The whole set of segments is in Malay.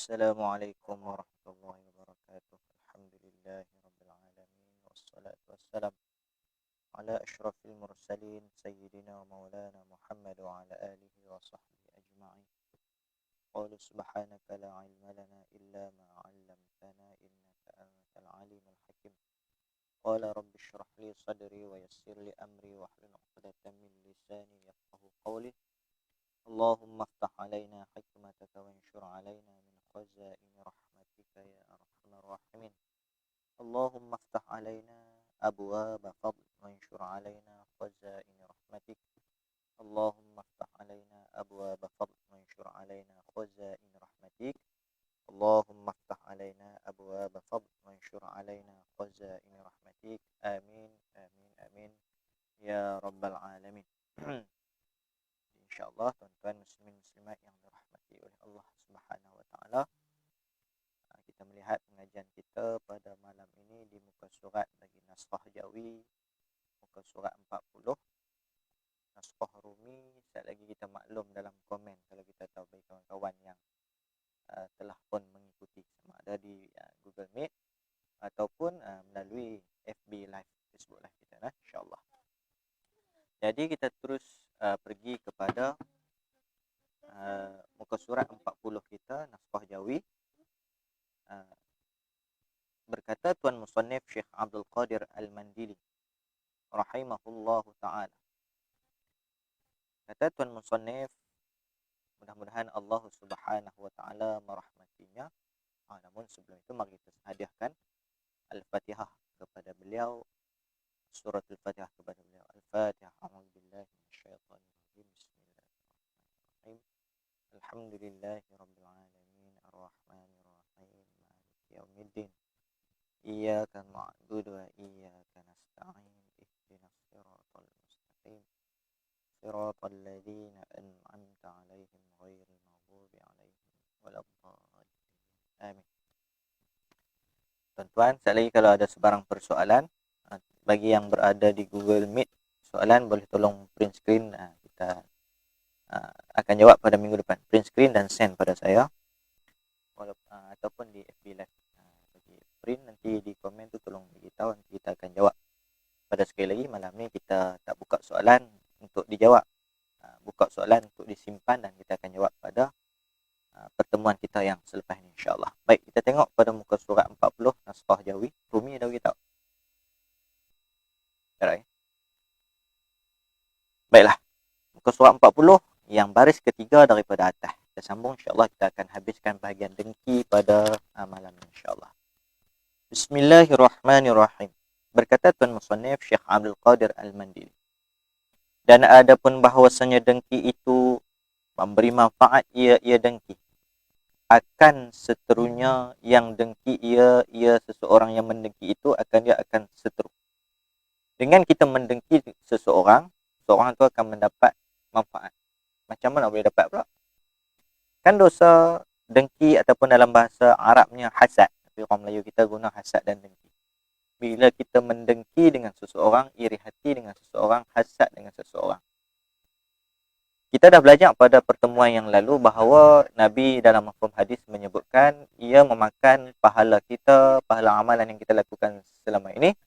Assalamualaikum warahmatullahi wabarakatuh. Alhamdulillahi rabbil alamin wassalatu wassalam ala asyrafil mursalin sayyidina wa maulana Muhammad wa ala alihi wa sahbihi ajma'in. Qala subhanaka la ilma lana illa ma 'allamtana innaka antal alimul hakim. Qala rabbi shrah li sadri wa yassir li amri wahlul 'uqdatam min lisani yafqahu qawli. Allahumma aftah alaina hikmataka wa anshur alaina min khazaini rahmatika ya arhamar rahimin. Allahumma aftah alaina abwaaba fadl wa anshur alaina khazaini rahmatik. Allahumma aftah alaina abwaaba fadl wa anshur alaina khazaini rahmatik. Allahumma aftah alaina abwaaba fadl wa anshur alaina khazaini rahmatik. Amin amin amin ya rabbal alamin. InsyaAllah tuan-tuan muslimin muslimat yang dirahmati oleh Allah Subhanahu wa taala, kita melihat pengajian kita pada malam ini di muka surat bagi naskah Jawi, muka surat 40, naskah Rumi. Sekali lagi kita maklum dalam komen kalau kita tahu bagi kawan-kawan yang telah pun mengikuti, sama ada di Google Meet ataupun melalui FB Live, Facebook Live kita, insyaAllah. Jadi kita terus pergi kepada muka surat 40 kita, naskah Jawi. Berkata Tuan Musannif Syekh Abdul Qadir Al-Mandili rahimahullahu ta'ala. Kata Tuan Musannif, mudah-mudahan Allah Subhanahu wa ta'ala merahmatinya. Namun sebelum itu mari kita hadiahkan Al-Fatihah kepada beliau, surat Al-Fatihah kepada beliau. Al-Fatihah. A'udzubillahi minasyaitonir rajim. Bismillahirrahmanirrahim. Alhamdulillahi rabbil alamin arrahmanir rahim maliki yaumiddin. Iyyaka na'budu wa iyyaka nasta'in. Ihdinas siratal mustaqim. Siratal ladzina an'amta 'alaihim ghairil maghdubi 'alaihim waladdallin. Amin. Tuan-tuan, sekali lagi kalau ada sebarang persoalan, bagi yang berada di Google Meet, soalan boleh tolong print screen, kita akan jawab pada minggu depan. Print screen dan send pada saya, ataupun di FB Live. Bagi print nanti di komen tu tolong beritahu, nanti kita akan jawab. Pada sekali lagi malam ni kita tak buka soalan untuk dijawab, buka soalan untuk disimpan dan kita akan jawab pada pertemuan kita yang selepas ini, insyaAllah. Baik, kita tengok pada muka surat 40 naskah Jawi. Rumi dah beritahu. Baiklah, muka surat 40 yang baris ketiga daripada atas. Kita sambung, insyaAllah kita akan habiskan bahagian dengki pada malam ini, insyaAllah. Bismillahirrahmanirrahim. Berkata Tuan Musannif Syekh Abdul Qadir Al-Mandili, dan adapun bahawasanya dengki itu memberi manfaat, ia dengki. Akan seterunya yang dengki ia seseorang yang mendengki itu dia akan seteru. Dengan kita mendengki seseorang tu akan mendapat manfaat. Macam mana boleh dapat pula? Kan dosa dengki ataupun dalam bahasa Arabnya hasad. Tapi orang Melayu kita guna hasad dan dengki. Bila kita mendengki dengan seseorang, iri hati dengan seseorang, hasad dengan seseorang. Kita dah belajar pada pertemuan yang lalu bahawa Nabi dalam mafhum hadis menyebutkan ia memakan pahala kita, pahala amalan yang kita lakukan selama ini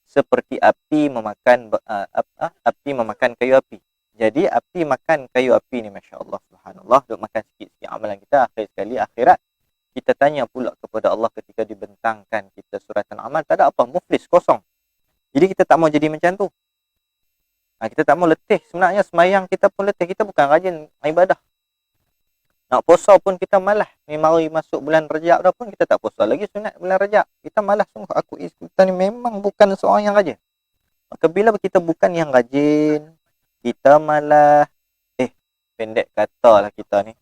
seperti api memakan kayu api. Jadi api makan kayu api ni, masya-Allah, subhanallah, duk makan sikit-sikit amalan kita. Akhir sekali akhirat kita tanya pula kepada Allah ketika dibentangkan kita suratan amal, tak ada apa, muflis, kosong. Jadi kita tak mau jadi macam tu. Kita tak mau letih. Sebenarnya semayang kita pun letih. Kita bukan rajin ibadah. Nak puasa pun kita malas. Ni mari masuk bulan Rejab dah pun kita tak puasa lagi sunat bulan Rejab. Kita malas sungguh. Kita ni memang bukan seorang yang rajin. Maka bila kita bukan yang rajin, kita malas. Pendek kata lah kita ni.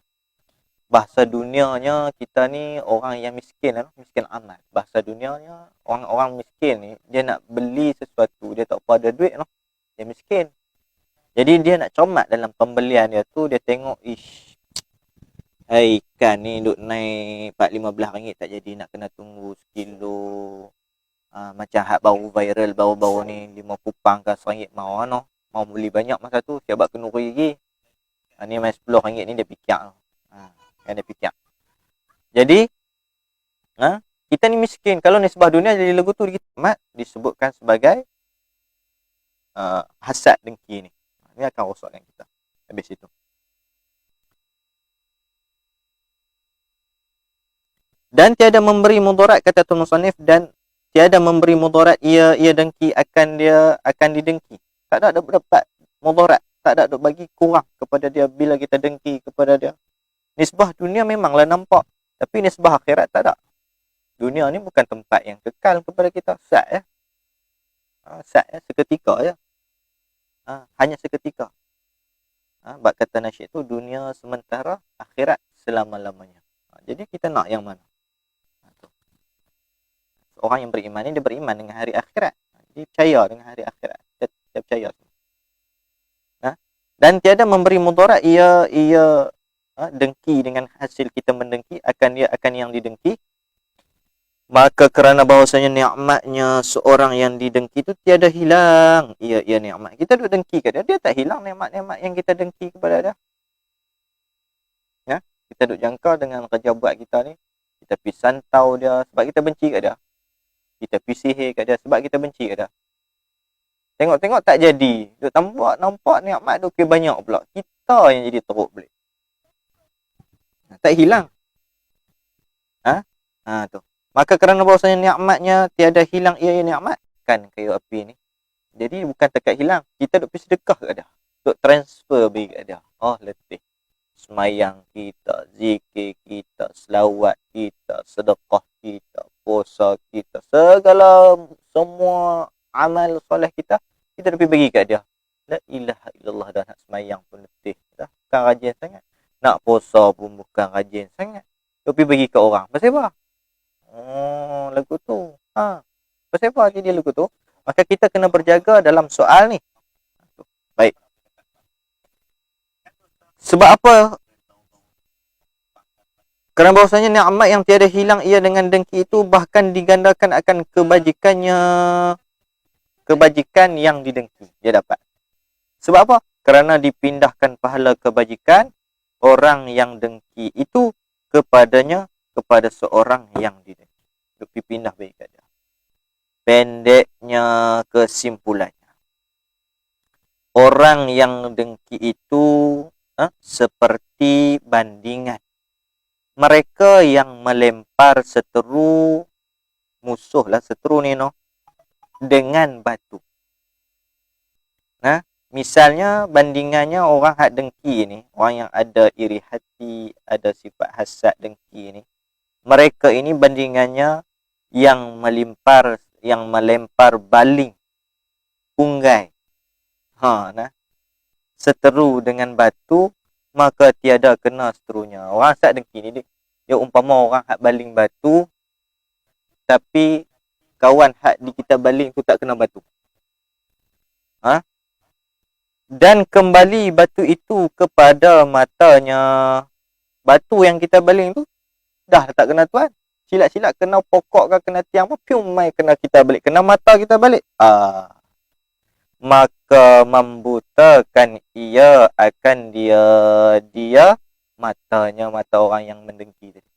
Bahasa dunianya kita ni orang yang miskin lah. Miskin amal. Bahasa dunianya orang-orang miskin ni, dia nak beli sesuatu, dia tak ada duit lah. Dia miskin. Jadi dia nak comat dalam pembelian dia tu. Dia tengok, ikan ni duk naik 4-15 ringgit tak jadi, nak kena tunggu sekilo. Macam hak baru viral baru-baru ni, 5 kupang ke RM1 mau beli banyak masa tu, siapa kena rugi lagi. Ni main RM10 ni dia fikir. Kan dia fikir. Jadi kita ni miskin. Kalau nisbah dunia jadi lagu tu disebutkan sebagai hasad dengki ni. Ini akan rosakkan kita habis itu. Dan tiada memberi mudarat, kata Tuan Musannif, dan tiada memberi mudarat ia dengki akan didengki. Tak ada dapat mudarat, tak ada bagi kurang kepada dia bila kita dengki kepada dia. Nisbah dunia memanglah nampak, tapi nisbah akhirat tak ada. Dunia ni bukan tempat yang kekal kepada kita. Sat seketika ya. Hanya seketika. Bab kata nasyid tu, dunia sementara, akhirat selama-lamanya. Jadi kita nak yang mana? Orang yang beriman ni, dia beriman dengan hari akhirat. Dia percaya dengan hari akhirat. Dia percaya. Dan tiada memberi mudarat ia dengki dengan hasil kita mendengki akan yang didengki. Maka kerana bahawasanya nikmatnya seorang yang didengki itu tiada hilang ia nikmat. Kita duk dengki kat dia tak hilang nikmat-nikmat yang kita dengki kepada dia. Ya, kita duk jangka dengan kerja buat kita ni, kita pergi santau dia sebab kita benci kat dia. Kita pergi sihir kat dia sebab kita benci kat dia. Tengok-tengok tak jadi. Duk nampak nikmat tu banyak pula. Kita yang jadi teruk balik. Tak hilang. Tu. Maka kerana bahawasanya nikmatnya tiada hilang ia nikmat kan kayu api ni. Jadi bukan dekat hilang, kita duk pergi sedekah kat dia. Duk transfer bagi kat dia. Oh letih. Semayang kita, zikir kita, selawat kita, sedekah kita, puasa kita, semua amal soleh kita duk pergi bagi kat dia. La ilaha illallah, dah nak semayang pun letih. Dah bukan rajin sangat. Nak puasa pun bukan rajin sangat. Duk pergi bagi kat orang. Pasal apa? Lagu tu. Pasal apa jadi lagu tu? Maka kita kena berjaga dalam soal ni. Baik. Sebab apa? Kerana bahawasanya nikmat yang tiada hilang ia dengan dengki itu bahkan digandakan akan kebajikan yang didengki. Dia dapat. Sebab apa? Kerana dipindahkan pahala kebajikan orang yang dengki itu kepada seorang yang didengki. Dipindah bagi kat dia. Pendeknya kesimpulannya, orang yang dengki itu seperti bandingan mereka yang melempar seteru musuh lah, seteru ni dengan batu. Misalnya bandingannya orang hak dengki ni, orang yang ada iri hati, ada sifat hasad dengki ni, mereka ini bandingannya yang melempar baling unggai seteru dengan batu, maka tiada kena seterunya. Orang hak dengki ni dia umpama orang hak baling batu, tapi kawan hak di kita baling tu tak kena batu. Dan kembali batu itu kepada matanya. Batu yang kita baling tu dah tak kena tuan. Silap-silap kena pokok ke kena tiang pun pium mai kena kita balik. Kena mata kita balik. Maka membutakan ia akan dia matanya, mata orang yang mendengki tadi.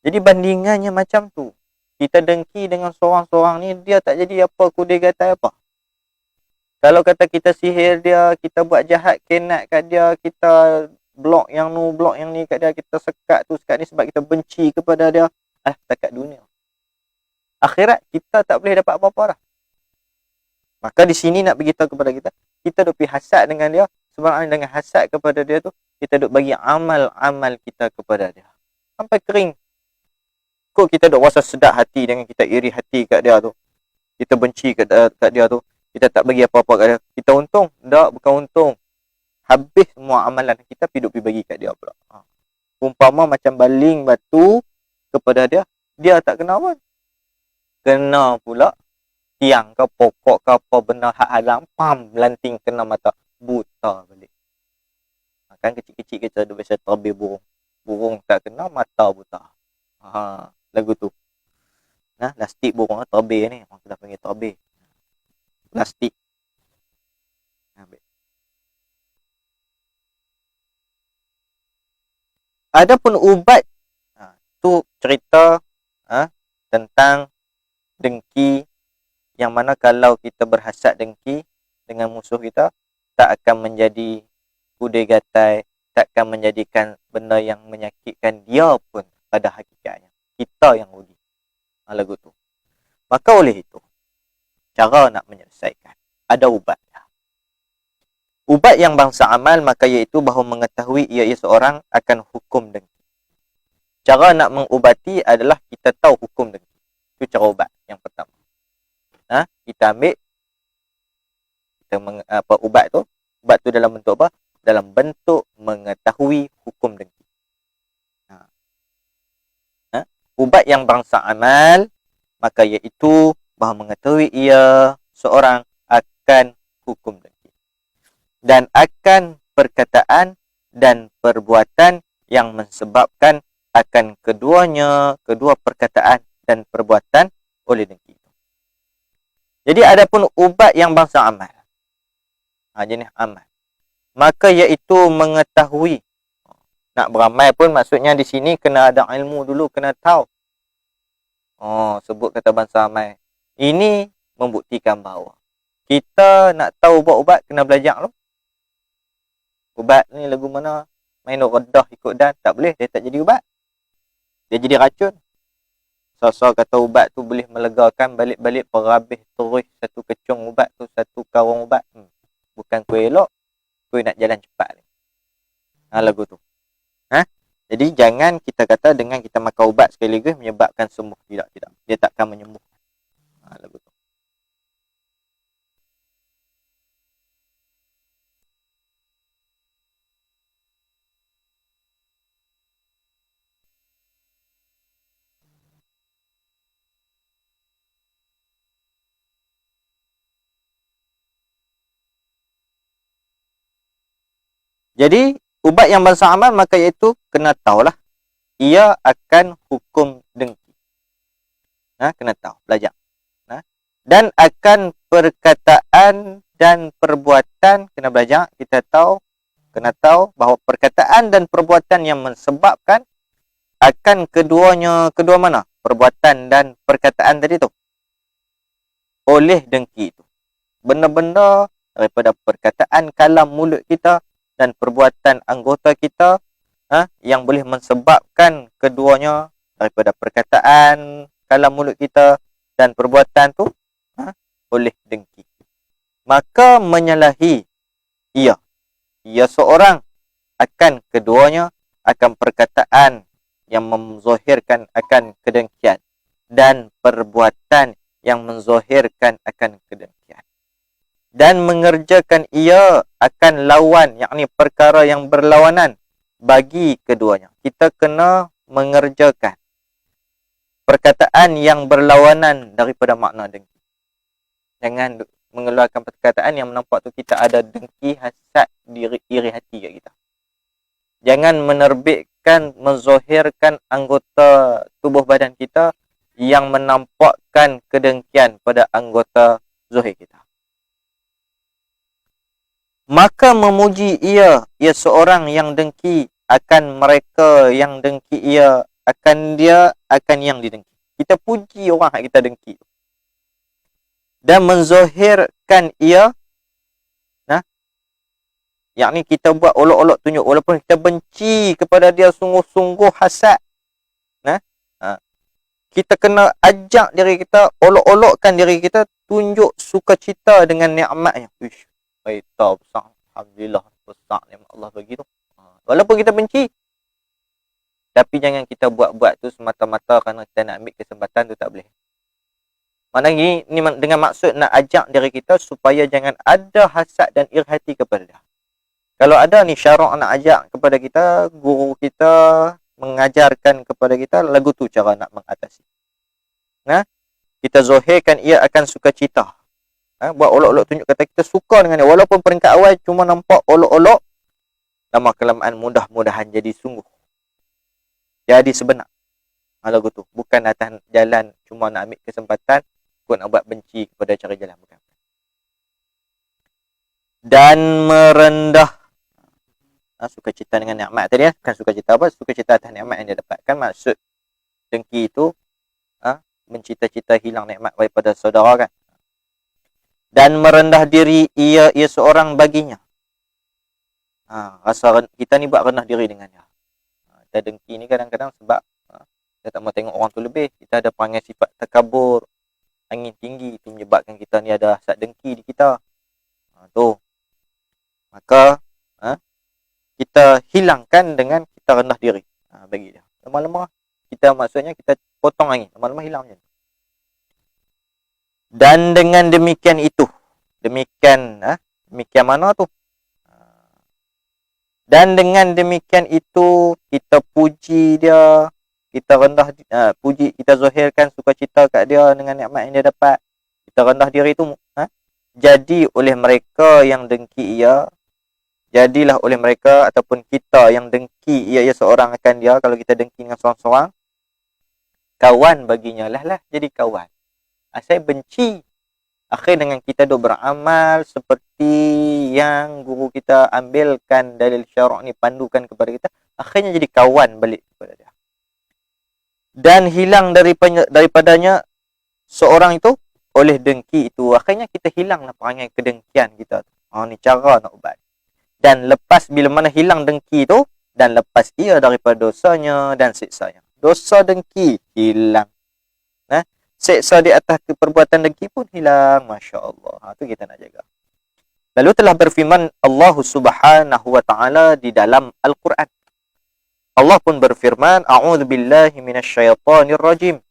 Jadi bandingannya macam tu. Kita dengki dengan seorang-seorang ni, dia tak jadi apa, kudai gatai apa. Kalau kata kita sihir dia, kita buat jahat kenat kat dia, kita blok yang nu, blok yang ni kat dia, kita sekat tu, sekat ni sebab kita benci kepada dia. Takat dunia. Akhirat kita tak boleh dapat apa-apa dah. Maka di sini nak beritahu kepada kita duk pergi hasad dengan dia, sebab dengan hasad kepada dia tu, kita duk bagi amal-amal kita kepada dia. Sampai kering. Kok kita duk rasa sedap hati dengan kita iri hati kat dia tu. Kita benci kat dia tu. Kita tak bagi apa-apa kat dia. Kita untung? Tak, bukan untung. Habis semua amalan kita pergi bagi kat dia pula. Umpama macam baling batu kepada dia, dia tak kena pun. Kena pula tiang ke pokok ke apa benda hak halang, lanting kena mata, buta balik. Kan kecil-kecil kita ada biasa terbih burung. Burung tak kena, mata buta. Lagu tu. Plastik burung terbih ni. Orang kita panggil terbih. Plastik. Adapun ubat, itu cerita tentang dengki, yang mana kalau kita berhasad dengki dengan musuh kita, tak akan menjadi kudai gatai, tak akan menjadikan benda yang menyakitkan dia pun pada hakikatnya. Kita yang rugi. Lagu tu. Maka oleh itu, cara nak menyelesaikan, ada ubat. Ubat yang bangsa amal, maka iaitu bahawa mengetahui ia seorang akan hukum dengki. Cara nak mengubati adalah kita tahu hukum dengki. Itu cara ubat yang pertama. Kita ambil, ubat tu dalam bentuk apa? Dalam bentuk mengetahui hukum dengki. Ubat yang bangsa amal, maka iaitu bahawa mengetahui ia seorang akan hukum dengki, dan akan perkataan dan perbuatan yang mensebabkan akan kedua perkataan dan perbuatan oleh dengki. Jadi adapun ubat yang bangsa amal, jenis amal, maka iaitu mengetahui. Nak beramal pun maksudnya di sini kena ada ilmu dulu, kena tahu. Sebut kata bangsa amal. Ini membuktikan bahawa kita nak tahu ubat-ubat kena belajar dulu. Ubat ni lagu mana, main redah ikut dan, tak boleh, dia tak jadi ubat. Dia jadi racun. So kata ubat tu boleh melegakan, balik-balik perhabis terus satu kecung ubat tu, satu karung ubat. Bukan kuih elok, kuih nak jalan cepat ni. Lagu tu. Jadi jangan kita kata dengan kita makan ubat sekaligus menyebabkan sembuh. Tidak. Dia takkan menyembuh. Lagu tu. Jadi ubat yang bangsa amal, maka iaitu kena tahulah ia akan hukum dengki. Kena tahu, belajar. Dan akan perkataan dan perbuatan, kena belajar, kita tahu, kena tahu bahawa perkataan dan perbuatan yang mensebabkan akan kedua mana? Perbuatan dan perkataan tadi tu. Oleh dengki itu. Benda-benda daripada perkataan kalam mulut kita dan perbuatan anggota kita yang boleh mensebabkan keduanya daripada perkataan kalam mulut kita dan perbuatan tu oleh dengki. Maka menyalahi ia seorang akan keduanya, akan perkataan yang menzahirkan akan kedengkian dan perbuatan yang menzahirkan akan kedengkian, dan mengerjakan ia akan lawan, yakni perkara yang berlawanan bagi keduanya. Kita kena mengerjakan perkataan yang berlawanan daripada makna dengki. Jangan mengeluarkan perkataan yang menampak tu kita ada dengki, hasad, iri hati kat kita. Jangan menerbitkan, menzahirkan anggota tubuh badan kita yang menampakkan kedengkian pada anggota zahir kita. Maka memuji ia seorang yang dengki akan mereka yang dengki ia akan dia, akan yang didengki. Kita puji orang yang kita dengki. Dan menzahirkan ia, yakni kita buat olok-olok tunjuk, walaupun kita benci kepada dia sungguh-sungguh hasad. Kita kena ajak diri kita, olok-olokkan diri kita, tunjuk sukacita dengan nikmatnya. Baik, besar. Alhamdulillah, besar nikmat Allah bagi tu. Walaupun kita benci, tapi jangan kita buat-buat tu semata-mata kerana kita nak ambil kesempatan tu, tak boleh. Maknanya ni dengan maksud nak ajak diri kita supaya jangan ada hasad dan iri hati kepada dia. Kalau ada ni syarak nak ajak kepada kita, guru kita mengajarkan kepada kita, lagu tu cara nak mengatasi. Kita zahirkan ia akan sukacita. Buat olok-olok, tunjuk kata kita suka dengan dia. Walaupun peringkat awal cuma nampak olok-olok, lama kelamaan mudah-mudahan jadi sungguh. Jadi sebenar. Lagu tu. Bukan atas jalan cuma nak ambil kesempatan, kau nak buat benci kepada cara jalan. Bukan. Dan merendah. Sukacita dengan nikmat tadi. Bukan sukacita apa? Sukacita atas nikmat yang dia dapatkan. Maksud dengki itu mencita-cita hilang nikmat daripada saudara kan. Dan merendah diri ia seorang baginya. Rasa kita ni buat rendah diri dengan dia. Kita dengki ni kadang-kadang sebab kita tak mau tengok orang tu lebih. Kita ada perangai sifat takabur, angin tinggi, itu menyebabkan kita ni ada hasad dengki di kita. Tu. Maka kita hilangkan dengan kita rendah diri bagi dia. Lama-lama kita maksudnya kita potong angin, lama-lama hilang je. Dan dengan demikian itu, demikian mana tu? Dan dengan demikian itu kita puji dia, kita rendah puji, kita zahirkan sukacita kat dia dengan nikmat yang dia dapat. Kita rendah diri itu jadi oleh mereka yang dengki ia, jadilah oleh mereka ataupun kita yang dengki ia seorang akan dia. Kalau kita dengki dengan seorang-seorang, kawan baginya lah jadi kawan. Saya benci akhir dengan kita duk beramal seperti yang guru kita ambilkan dalil syarak ni, pandukan kepada kita, akhirnya jadi kawan balik kepada dia. Dan hilang daripadanya seorang itu oleh dengki itu, akhirnya kita hilanglah perangai kedengkian kita. Ni cara nak ubat. Dan lepas bila mana hilang dengki itu, dan lepas ia daripada dosanya dan siksanya. Dosa dengki hilang. Seksa di atas perbuatan dengki pun hilang. Masya Allah. Itu kita nak jaga. Lalu telah berfirman Allah Subhanahu wa ta'ala di dalam Al-Quran. Allah pun berfirman, A'udzu billahi minasyaitonir rajim.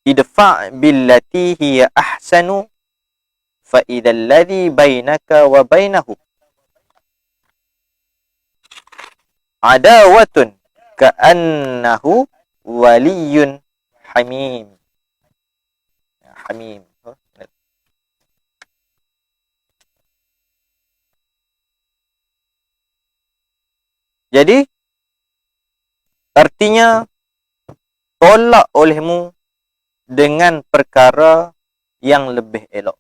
Idfa' billati hiya ahsanu fa idzal ladzi bainaka wa bainahu adawatun ka'annahu waliyyun hamim. Hamim. Jadi artinya tolak olehmu dengan perkara yang lebih elok.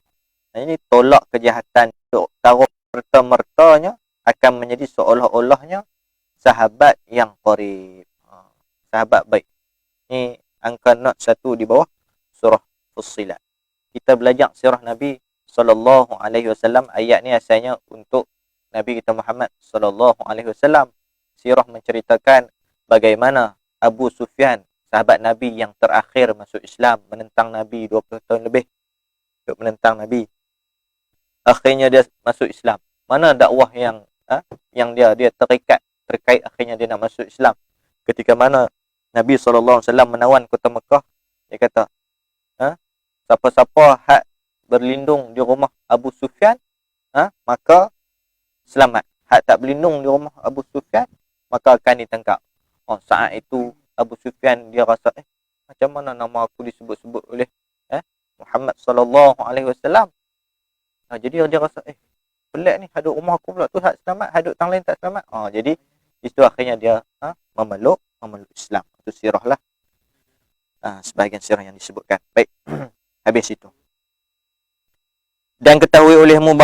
Ini tolak kejahatan itu, taruh merta-mertanya akan menjadi seolah-olahnya sahabat yang qarib, sahabat baik. Ini angka not 1 di bawah surah Fussilat. Kita belajar sirah Nabi sallallahu alaihi wasallam. Ayat ni asalnya untuk Nabi kita Muhammad sallallahu alaihi wasallam. Sirah menceritakan bagaimana Abu Sufyan, sahabat Nabi yang terakhir masuk Islam, menentang Nabi 20 tahun lebih. Menentang Nabi. Akhirnya dia masuk Islam. Mana dakwah yang dia terkait akhirnya dia nak masuk Islam. Ketika mana Nabi SAW menawan kota Mekah, dia kata, siapa-siapa hak berlindung di rumah Abu Sufyan, maka selamat. Hak tak berlindung di rumah Abu Sufyan, maka akan ditangkap. Saat itu Abu Sufyan dia rasa, macam mana nama aku disebut-sebut oleh Muhammad sallallahu alaihi wasallam. Jadi dia rasa, pelik ni, hadut rumah aku pula tu hak selamat, hadut tang lain tak selamat. Jadi itu akhirnya dia memeluk Islam. Itu sirah lah. Sebahagian sirah yang disebutkan. Baik. Habis itu. Dan ketahui olehmu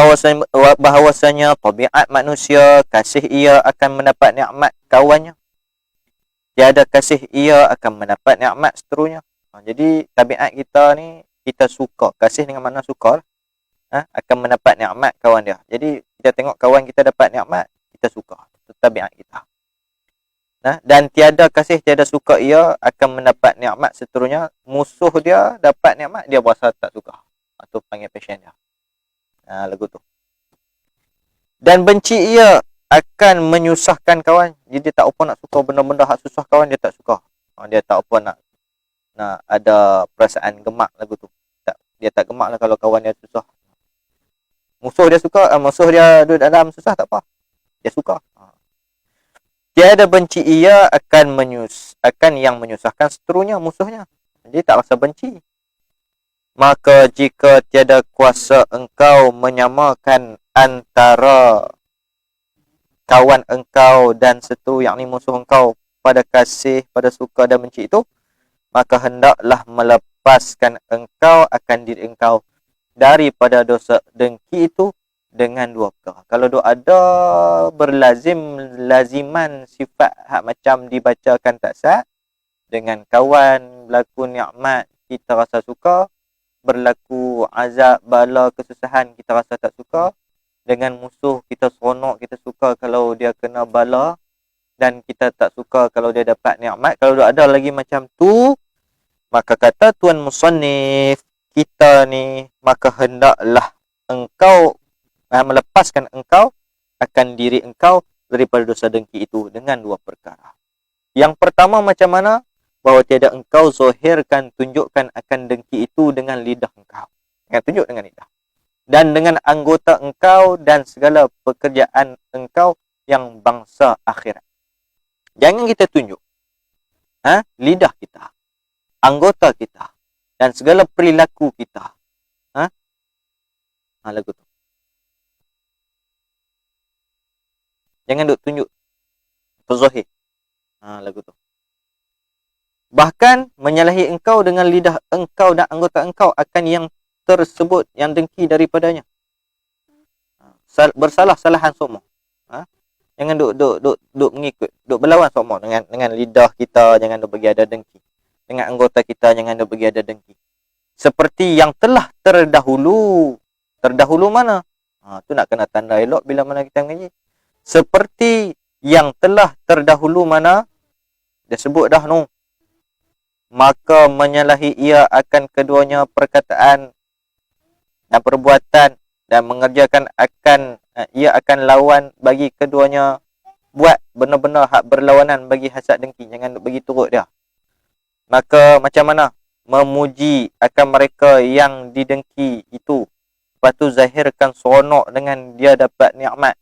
bahawasanya tabiat manusia, kasih ia akan mendapat nikmat kawannya. Tiada kasih ia akan mendapat nikmat seterusnya. Jadi tabiat kita ni, kita suka. Kasih dengan makna suka lah. Akan mendapat nikmat kawan dia. Jadi kita tengok kawan kita dapat nikmat, kita suka. Itu tabiat kita. Dan tiada kasih, tiada suka ia akan mendapat nikmat seterusnya. Musuh dia dapat nikmat, dia berasa tak suka. Itu panggil passion dia. Lagu tu. Dan benci ia akan menyusahkan kawan. Jadi dia tak apa nak suka benda-benda hak susah kawan, dia tak suka. Dia tak apa nak ada perasaan gemak lagu tu. Dia tak gemak lah kalau kawan dia susah. Musuh dia suka, musuh dia duduk dalam susah tak apa. Dia suka. Tiada benci ia akan yang menyusahkan seterusnya musuhnya. Jadi tak rasa benci. Maka jika tiada kuasa engkau menyamakan antara kawan engkau dan seteru, yakni musuh engkau, pada kasih, pada suka dan benci itu, maka hendaklah melepaskan engkau akan diri engkau daripada dosa dengki itu dengan dua perkara. Kalau duk ada laziman sifat hak macam dibacakan tak sah, Dengan kawan berlaku nikmat, kita rasa suka. Berlaku azab, bala, kesusahan, kita rasa tak suka. Dengan musuh, kita seronok, kita suka kalau dia kena bala. Dan kita tak suka kalau dia dapat nikmat. Kalau ada lagi macam tu, maka kata Tuan Musannif, kita ni, maka hendaklah engkau melepaskan engkau akan diri engkau daripada dosa dengki itu dengan dua perkara. Yang pertama macam mana? Bahawa tiada engkau zahirkan, tunjukkan akan dengki itu dengan lidah engkau. Tunjuk dengan lidah. Dan dengan anggota engkau dan segala pekerjaan engkau yang bangsa akhirat. Jangan kita tunjuk lidah kita, anggota kita, dan segala perilaku kita. Lagu tu. Jangan duk tunjuk terzahir. Lagu tu. Bahkan menyalahi engkau dengan lidah engkau dan anggota engkau akan yang tersebut yang dengki daripadanya. Bersalah-salahan semua. Jangan duk mengikut, duk berlawan semua dengan lidah kita, jangan duk bagi ada dengki. Dengan anggota kita jangan duk bagi ada dengki. Seperti yang telah terdahulu. Terdahulu mana? Tu nak kena tanda elok bila mana kita mengaji. Seperti yang telah terdahulu mana? Dia sebut dah no. Maka menyalahi ia akan keduanya perkataan dan perbuatan dan mengerjakan ia akan lawan bagi keduanya, buat benar-benar hak berlawanan bagi hasad dengki. Jangan bagi turut dia. Maka macam mana? Memuji akan mereka yang didengki itu. Lepas tu zahirkan seronok dengan dia dapat nikmat.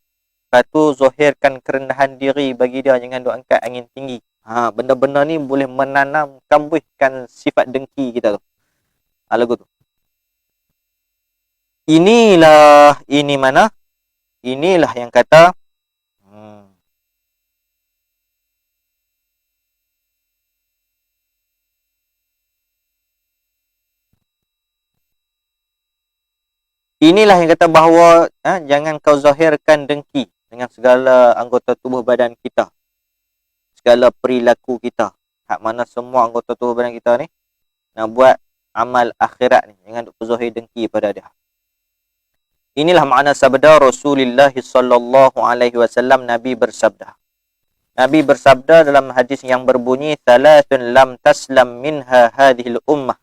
Lepas tu zahirkan kerendahan diri bagi dia. Jangan duk angkat angin tinggi. Benda-benda ni boleh menanam, kambuhkan sifat dengki kita tu. Lagu tu. Inilah yang kata inilah yang kata bahawa jangan kau zahirkan dengki dengan segala anggota tubuh badan kita, segala perilaku kita. Hak mana semua anggota tubuh badan kita ni nak buat amal akhirat ni, jangan duk zahir dengki pada dia. Inilah makna sabda Rasulullah sallallahu alaihi wasallam. Nabi bersabda dalam hadis yang berbunyi, "Thalathun lam taslam minha hadhil ummah.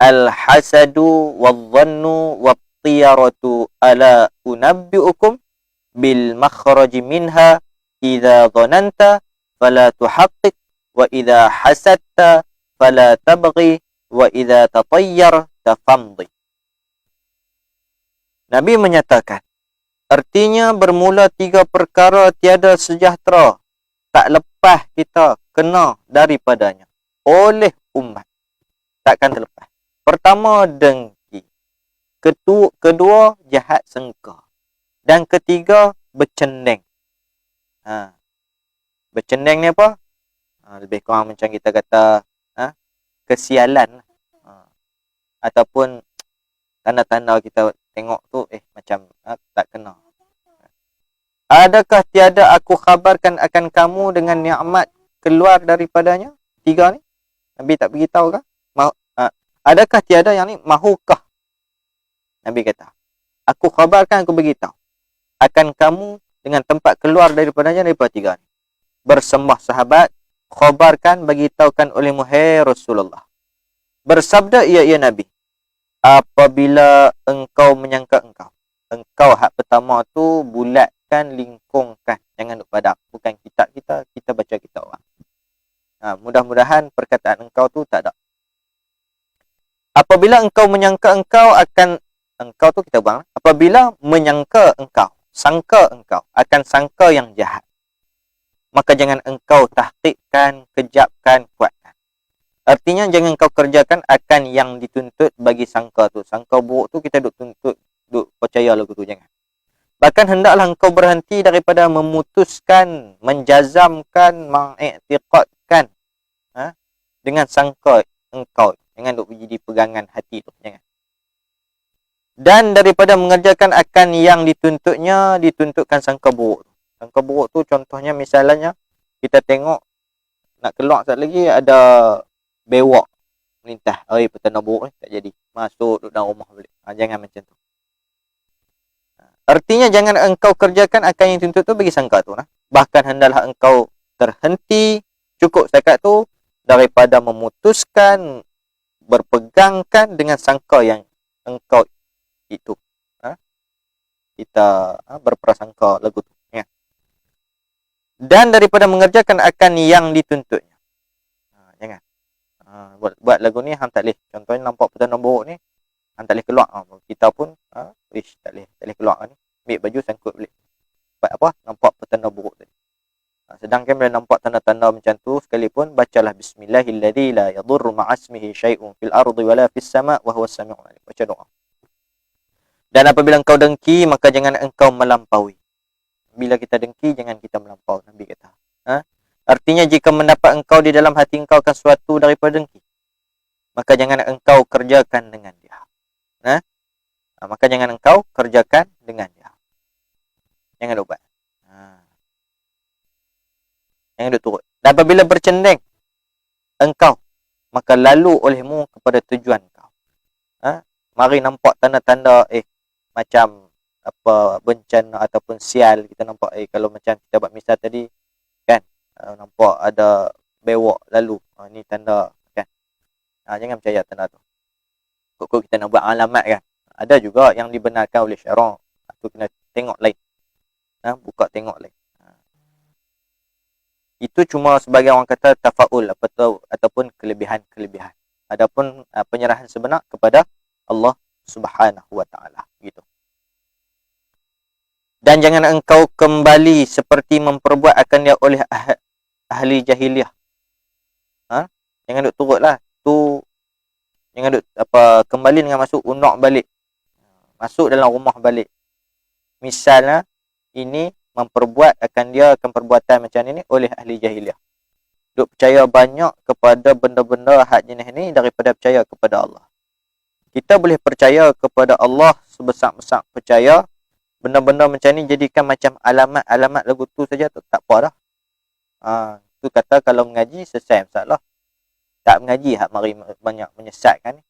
Al-hasadu wadh-dhannu wat-tiyaratu ala unabbiukum bil makhraj minha idza dhananta fala tuhaqqiq wa idza hasadta fala tabghi wa idza tatayyarta famdi." Nabi menyatakan, artinya bermula 3 perkara tiada sejahtera, tak lepas kita kena daripadanya oleh umat. Takkan terlepas. Pertama, dengki. Kedua, jahat sangka. Dan ketiga, bercendeng. Bercendeng ni apa? Lebih kurang macam kita kata kesialan. Ataupun tanda-tanda kita tengok tu macam tak kena. Adakah tiada aku khabarkan akan kamu dengan nikmat keluar daripadanya? 3 ni Nabi tak beritahu kah? Adakah tiada yang ni mahukah? Nabi kata, aku khabarkan, aku beritahu akan kamu dengan tempat keluar daripadanya daripada 3 ni. Bersembah sahabat, khabarkan, bagitahukan olehmu hai Rasulullah. Bersabda ia Nabi, apabila engkau menyangka engkau hak pertama tu bulatkan, lingkungkan, jangan duk padak. Bukan kitab kita baca kitab orang. Mudah-mudahan perkataan engkau tu tak ada. Apabila engkau menyangka engkau tu kita buang. Apabila menyangka sangka engkau akan sangka yang jahat, maka jangan engkau tahqiqkan, kejapkan, kuatkan. Artinya jangan kau kerjakan akan yang dituntut bagi sangka tu. Sangka buruk tu kita duk tuntut, duk percaya lagu tu, jangan. Bahkan hendaklah engkau berhenti daripada memutuskan, menjazamkan, mengiktiqadkan dengan sangka engkau. Jangan duk jadi pegangan hati tu, jangan. Dan daripada mengerjakan akan yang dituntutkan sangka buruk. Sangka buruk tu contohnya misalnya kita tengok nak keluar sekali lagi ada bewok melintah. Petanda buruk ni tak jadi. Masuk duduk dalam rumah balik. Jangan macam tu. Artinya jangan engkau kerjakan akan yang tuntut tu bagi sangka tu. Bahkan hendaklah engkau terhenti cukup setakat tu daripada memutuskan berpegangkan dengan sangka yang engkau itu. Kita berprasangka lagu tu. Ya. Dan daripada mengerjakan akan yang dituntutnya. Jangan. Buat lagu ni hang tak boleh. Contohnya nampak petanda buruk ni, hang tak boleh keluar. Kita pun tak boleh keluar ni. Ambil baju sangkut balik. Sebab apa? Nampak petanda buruk tadi. Sedangkan bila nampak tanda-tanda macam tu sekalipun, bacalah bismillahilladzi la yadurru ma'asmihi syai'un fil ardi wala fis sama' wa huwas sami'ul alim. Baca doa. Dan apabila engkau dengki, maka jangan engkau melampaui. Bila kita dengki, jangan kita melampau. Nabi kata. Artinya jika mendapat engkau di dalam hati engkau akan sesuatu daripada dengki, maka jangan engkau kerjakan dengan dia. Maka jangan engkau kerjakan dengan dia. Jangan lupa. Jangan duk turut. Dan apabila bercendeng engkau, maka lalu olehmu kepada tujuan kau. Mari nampak tanda-tanda macam apa bencana ataupun sial, kita nampak kalau macam kita buat misal tadi kan, nampak ada bewok lalu, ni tanda kan. Jangan percaya tanda tu. Kok kita nak buat alamat kan. Ada juga yang dibenarkan oleh syarak. Tu kena tengok lain. Buka tengok lain. Itu cuma sebagai orang kata tafaul ataupun kelebihan-kelebihan. Adapun penyerahan sebenar kepada Allah Subhanahu wa taala gitu. Dan jangan engkau kembali seperti memperbuat akan dia oleh ahli jahiliah. Jangan duk turutlah tu. Jangan duk kembali dengan masuk unak balik. Masuk dalam rumah balik. Misalnya ini memperbuat akan dia akan perbuatan macam ini oleh ahli jahiliah. Duk percaya banyak kepada benda-benda hak jenis ni daripada percaya kepada Allah. Kita boleh percaya kepada Allah sebesar-besar percaya. Benda-benda macam ni jadikan macam alamat-alamat lagu tu saja tu tak apa dah. Tu kata kalau mengaji selesai masalah. Tak mengaji hak mari banyak menyesatkan ni.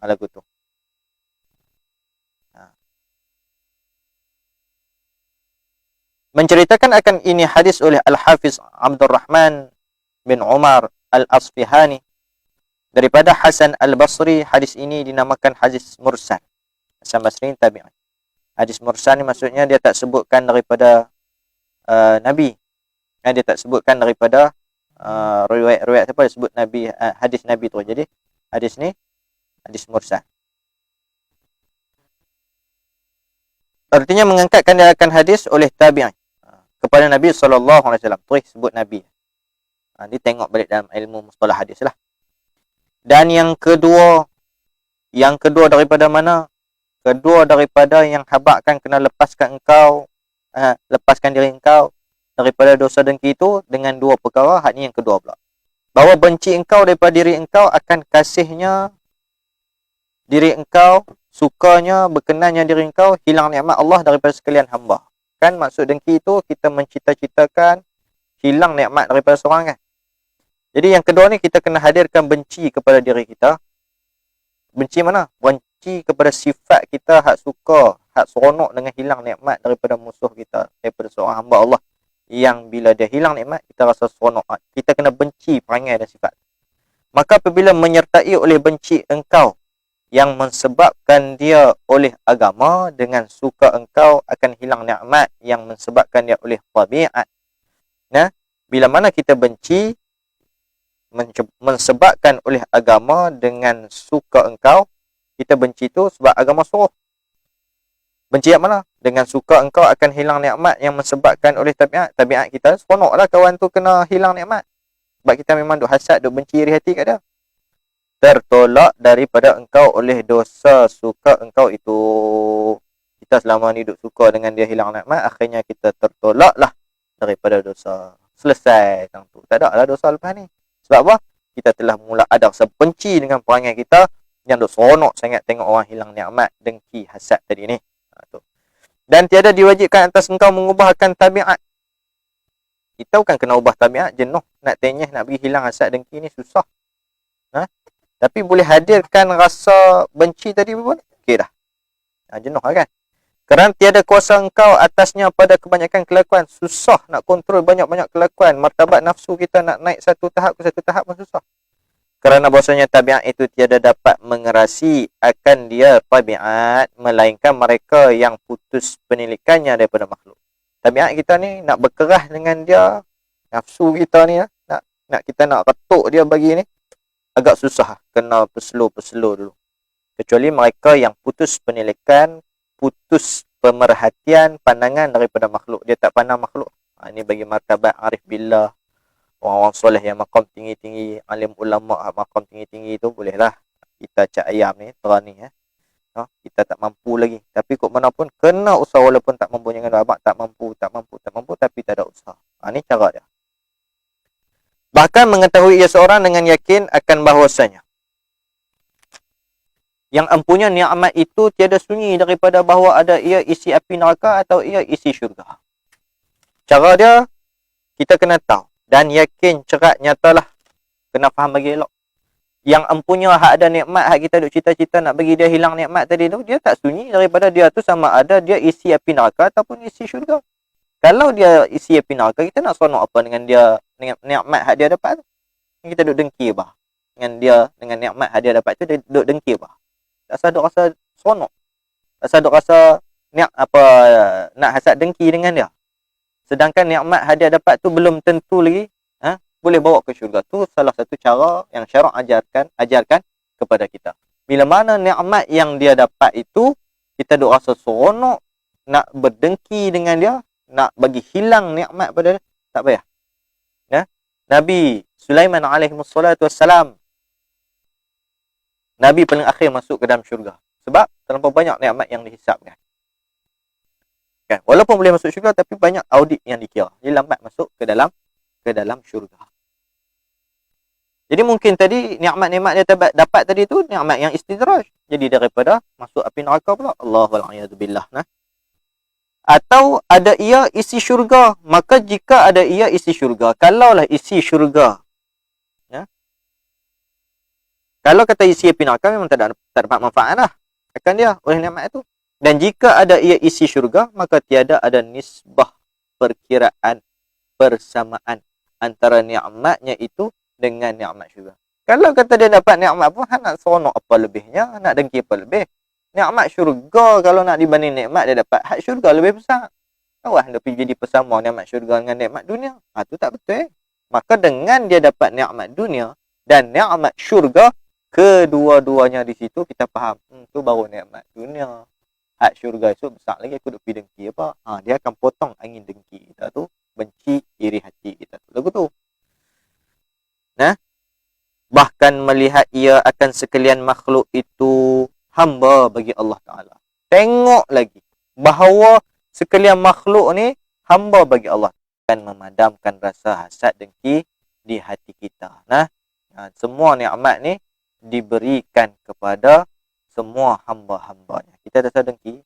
Lagu tu. Menceritakan akan ini hadis oleh Al-Hafiz Abdul Rahman bin Umar Al-Asfihani daripada Hasan Al-Basri. Hadis ini dinamakan hadis mursal. Hasan Basri tabi'in. Hadis mursal ni maksudnya dia tak sebutkan daripada Nabi. Dia tak sebutkan daripada riwayat-riwayat siapa dia sebut Nabi, hadis Nabi tu. Jadi hadis ni hadis mursal. Artinya mengangkatkan dia akan hadis oleh tabi'in kepada Nabi SAW. Terus sebut Nabi. Dia tengok balik dalam ilmu mustalah hadis lah. Dan yang kedua daripada mana? Kedua daripada yang habakkan kena lepaskan engkau, lepaskan diri engkau daripada dosa dengki itu dengan dua perkara. Hak ni yang kedua pula. Bahawa benci engkau daripada diri engkau akan kasihnya diri engkau, sukanya, berkenannya diri engkau, hilang nikmat Allah daripada sekalian hamba. Kan maksud dengki itu kita mencita-citakan hilang nikmat daripada seorang kan. Jadi yang kedua ni kita kena hadirkan benci kepada diri kita. Benci mana? Benci kepada sifat kita hak suka, hak seronok dengan hilang nikmat daripada musuh kita, daripada seorang hamba Allah yang bila dia hilang nikmat kita rasa seronok. Kita kena benci perangai dan sifat. Maka apabila menyertai oleh benci engkau yang mensebabkan dia oleh agama, dengan suka engkau akan hilang nikmat yang mensebabkan dia oleh tabiat. Bila mana kita benci mensebabkan oleh agama dengan suka engkau, kita benci tu sebab agama suruh. Benci yang mana? Dengan suka engkau akan hilang nikmat yang mensebabkan oleh tabiat. Tabiat kita seronoklah kawan tu kena hilang nikmat. Sebab kita memang duk hasad, duk benci iri hati kat dia. Tertolak daripada engkau oleh dosa suka engkau itu. Kita selama ni duk suka dengan dia hilang nikmat, akhirnya kita tertolaklah daripada dosa. Selesai tang tu. Tak ada lah dosa lepas ni. Sebab apa? Kita telah mula ada rasa benci dengan perangai kita yang duk seronok sangat tengok orang hilang nikmat, dengki, hasad tadi ni. Tu. Dan tiada diwajibkan atas engkau mengubah akan tabiat Kita bukan kena ubah tabiat, jenuh nak tenyeh, nak bagi hilang hasad dengki ni susah. Tapi boleh hadirkan rasa benci tadi pun okey dah. Jenuh lah kan. Kerana tiada kuasa engkau atasnya pada kebanyakan kelakuan. Susah nak kontrol banyak-banyak kelakuan. Martabat nafsu kita nak naik satu tahap ke satu tahap pun susah. Kerana bahasanya tabiat itu tiada dapat mengerasi akan dia tabiat, melainkan mereka yang putus penilikannya daripada makhluk. Tabiat kita ni nak berkerah dengan dia, nafsu kita ni nak kita nak retuk dia bagi ni agak susah. Kena perslow dulu. Kecuali mereka yang putus penilikan, putus pemerhatian, pandangan daripada makhluk. Dia tak pandang makhluk. Ini bagi martabat arif billah, orang-orang soleh yang makam tinggi-tinggi, alim ulama makam tinggi-tinggi tu bolehlah kita cak ayam ni terani kita tak mampu lagi, tapi kok mana pun kena usaha, walaupun tak mampu. Jangan abang tak mampu tapi tak ada usaha. Ni cara dia. Bahkan mengetahui ia seorang dengan yakin akan bahawasanya yang empunya nikmat itu tiada sunyi daripada bahawa ada ia isi api neraka atau ia isi syurga. Cara dia kita kena tahu dan yakin cerak nyatalah. Kena faham bagi elok. Yang empunya hak ada nikmat, hak kita duk cita-cita nak bagi dia hilang nikmat tadi tu, dia tak sunyi daripada dia tu sama ada dia isi api neraka ataupun isi syurga. Kalau dia isi api neraka, kita nak seronok apa dengan dia, dengan nikmat hak dia dapat tu? Kita duk dengki bah. Dengan dia, dengan nikmat hak dia dapat tu, dia duk dengki bah. Tak rasa duk rasa seronok. Tak rasa duk rasa nak hasad dengki dengan dia. Sedangkan nikmat hak dia dapat tu belum tentu lagi boleh bawa ke syurga. Tu salah satu cara yang syarak ajarkan kepada kita. Bila mana nikmat yang dia dapat itu, kita duk rasa seronok, nak berdengki dengan dia, nak bagi hilang nikmat pada dia, tak payah. Nabi Sulaiman alaihissalatu wassalam, Nabi paling akhir masuk ke dalam syurga. Sebab terlalu banyak nikmat yang dihisapkan. Kan? Walaupun boleh masuk syurga, tapi banyak audit yang dikira. Dia lambat masuk ke dalam syurga. Jadi mungkin tadi nikmat-nikmat dia dapat tadi tu nikmat yang istidraj. Jadi daripada masuk api neraka pula. Allahu'alaiyadubillah. Atau ada ia isi syurga. Maka jika ada ia isi syurga, kalaulah isi syurga, kalau kata isi api neraka, memang tak dapat manfaat lah akan dia oleh nikmat itu. Dan jika ada ia isi syurga, maka tiada ada nisbah, perkiraan, persamaan antara nikmatnya itu dengan nikmat syurga. Kalau kata dia dapat nikmat pun, nak seronok apa lebihnya, nak dengki apa lebih. Nikmat syurga kalau nak dibanding nikmat dia dapat, hak syurga lebih besar. Awak hendak pergi jadi pesama nikmat syurga dengan nikmat dunia. Tu tak betul. Maka dengan dia dapat nikmat dunia dan nikmat syurga, kedua-duanya di situ kita faham. Tu baru nikmat dunia. Hak syurga itu besar lagi, aku duk pergi dengki apa. Dia akan potong angin dengki kita tu, benci iri hati kita tu. Lagu tu. Bahkan melihat ia akan sekalian makhluk itu hamba bagi Allah Ta'ala. Tengok lagi bahawa sekalian makhluk ni hamba bagi Allah. Akan memadamkan rasa hasad dengki di hati kita. Semua nikmat ni diberikan kepada semua hamba-hambanya. Kita tak tahu dengki.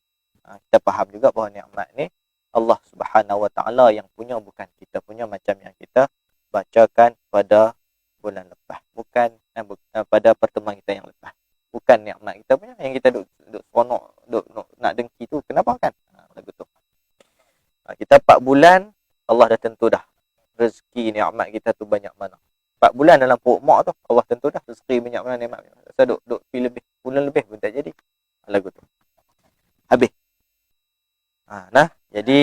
Kita faham juga bahawa nikmat ni Allah Subhanahu Wa Ta'ala yang punya, bukan kita punya macam yang kita bacakan pada bulan lepas. Bukan pada pertemuan kita yang lepas. Bukan nikmat kita punya yang kita duk seronok, duk nak dengki tu. Kenapa kan? Lagu tu. Kita 4 bulan, Allah dah tentu dah rezeki nikmat kita tu banyak mana. 4 bulan dalam perut mak tu, Allah tentu dah rezeki banyak mana nikmat. Saya duk lebih, bulan lebih pun tak jadi. Lagu tu. Habis. Jadi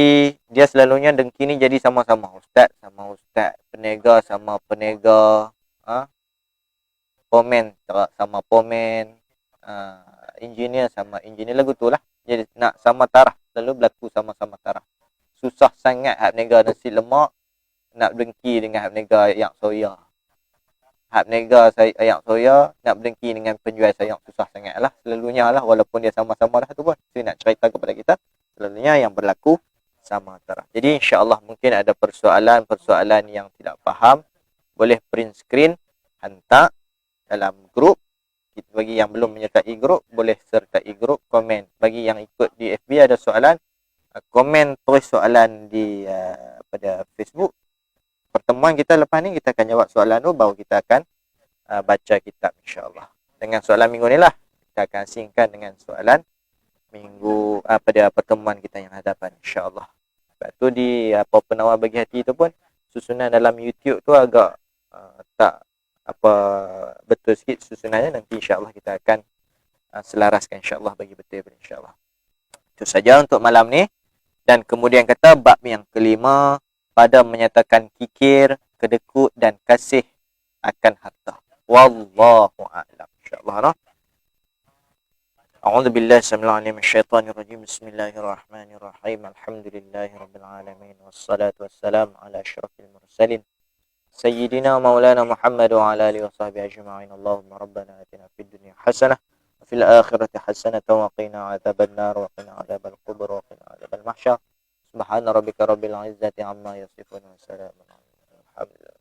dia selalunya dengki ni jadi sama-sama. Ustaz sama ustaz, penega sama penega, komen sama komen, engineer sama engineer. Lagu tu lah. Jadi nak sama taraf, selalu berlaku sama-sama taraf. Susah sangat hak penega nasi lemak nak dengki dengan hak penega yang soya. Hak penega ayam soya nak berdengki dengan penjual sayang, susah sangat lah. Selalunya lah, walaupun dia sama-sama lah tu pun. Saya nak cerita kepada kita, selalunya yang berlaku sama taraf. Jadi insya-Allah mungkin ada persoalan yang tidak faham, boleh print screen, hantar dalam grup. Bagi yang belum menyertai grup, boleh sertai grup, komen. Bagi yang ikut di FB ada soalan, komen tulis soalan di pada Facebook. pertemuan kita lepas ni kita akan jawab soalan tu, baru kita akan baca kitab insya-Allah. Dengan soalan minggu ni lah kita akan asingkan dengan soalan minggu pada pertemuan kita yang hadapan insya-Allah. Sebab tu di penawar bagi hati tu pun susunan dalam YouTube tu agak tak apa betul sikit susunannya. Nanti insya-Allah kita akan selaraskan insya-Allah bagi betul insya-Allah. Itu saja untuk malam ni. Dan kemudian kata bab yang kelima pada menyatakan kikir, kedekut dan kasih akan harta. Wallahu a'lam. Insya-Allah no. A'udzu billahi samil alim minasyaitonir rajim. Bismillahirrahmanirrahim. Alhamdulillahirabbil alamin wassalatu wassalamu ala asyrafil mursalin sayyidina maulana Muhammad wa ala alihi washabbihi ajma'in. Allahumma rabbana atina fid dunya hasanah wa fil akhirati hasanah wa qina adzaban nar wa qina adzabal qubur wa qina adzabal mahsyar. Subhana rabbika rabbil izzati amma yasifun wa salamun alal mursalin. Alhamdulillah.